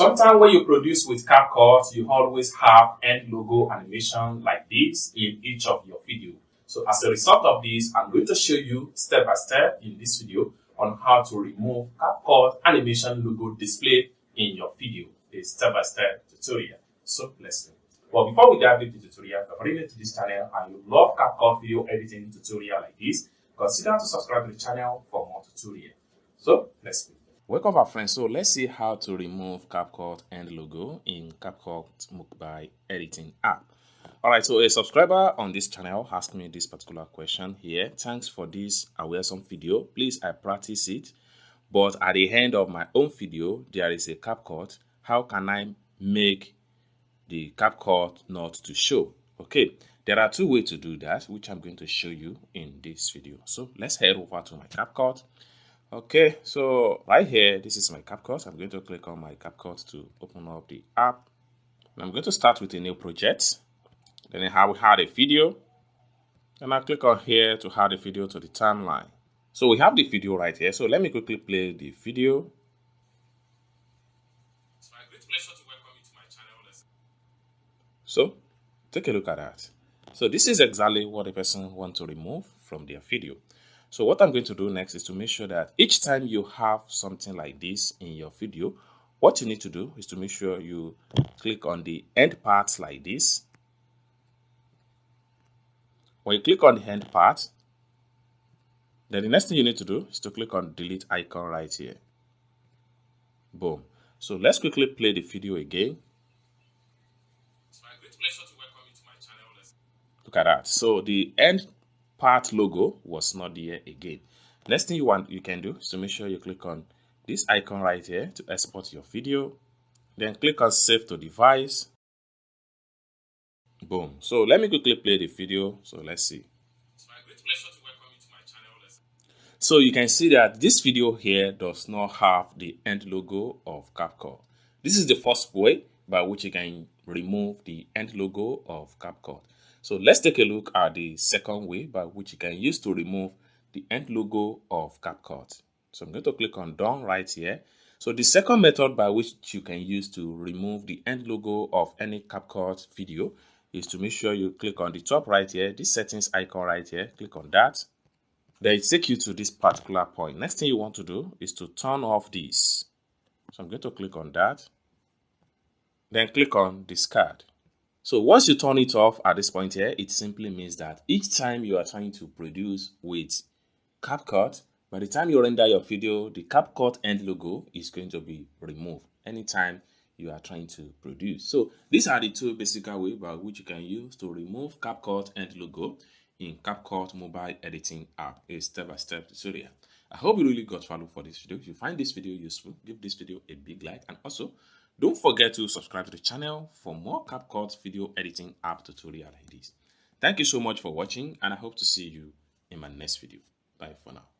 Sometimes when you produce with CapCut, you always have end logo animation like this in each of your video. So as a result of this, I'm going to show you step by step in this video on how to remove CapCut animation logo display in your video. A step-by-step tutorial. So let's see. Well, before we dive into the tutorial, if you're already new to this channel and you love CapCut video editing tutorial like this, consider to subscribe to the channel for more tutorials. So let's see. Welcome back, friends. So let's see how to remove CapCut end logo in CapCut Mobile Editing app. Alright, so a subscriber on this channel asked me this particular question here. Thanks for this awesome video. Please, I practice it. But at the end of my own video, there is a CapCut. How can I make the CapCut not to show? Okay, there are two ways to do that, which I'm going to show you in this video. So let's head over to my CapCut. Okay, so right here, this is my CapCut. I'm going to click on my CapCut to open up the app. And I'm going to start with a new project. Then I will add a video. And I'll click on here to add a video to the timeline. So we have the video right here. So let me quickly play the video. It's my great pleasure to welcome you to my channel. So take a look at that. So this is exactly what a person wants to remove from their video. So what I'm going to do next is to make sure that each time you have something like this in your video, what you need to do is to make sure you click on the end part like this. When you click on the end part, then the next thing you need to do is to click on delete icon right here. Boom. So let's quickly play the video again. It's my great pleasure to welcome you to my channel. Look at that. So the end part logo was not there again. Next thing you can do is to make sure you click on this icon right here to export your video. Then click on save to device. Boom. So let me quickly play the video. So let's see. It's my great pleasure to welcome you to my channel. So you can see that this video here does not have the end logo of CapCut. This is the first way by which you can remove the end logo of CapCut. So let's take a look at the second way by which you can use to remove the end logo of CapCut. So I'm going to click on done right here. So the second method by which you can use to remove the end logo of any CapCut video is to make sure you click on the top right here, this settings icon right here, click on that. Then it takes you to this particular point. Next thing you want to do is to turn off this. So I'm going to click on that. Then click on discard. So once you turn it off at this point here, it simply means that each time you are trying to produce with CapCut, by the time you render your video, the CapCut end logo is going to be removed anytime you are trying to produce. So these are the two basic ways by which you can use to remove CapCut end logo in CapCut Mobile Editing app, a step-by-step tutorial. I hope you really got value for this video. If you find this video useful, give this video a big like, and also don't forget to subscribe to the channel for more CapCut video editing app tutorial like this. Thank you so much for watching, and I hope to see you in my next video. Bye for now.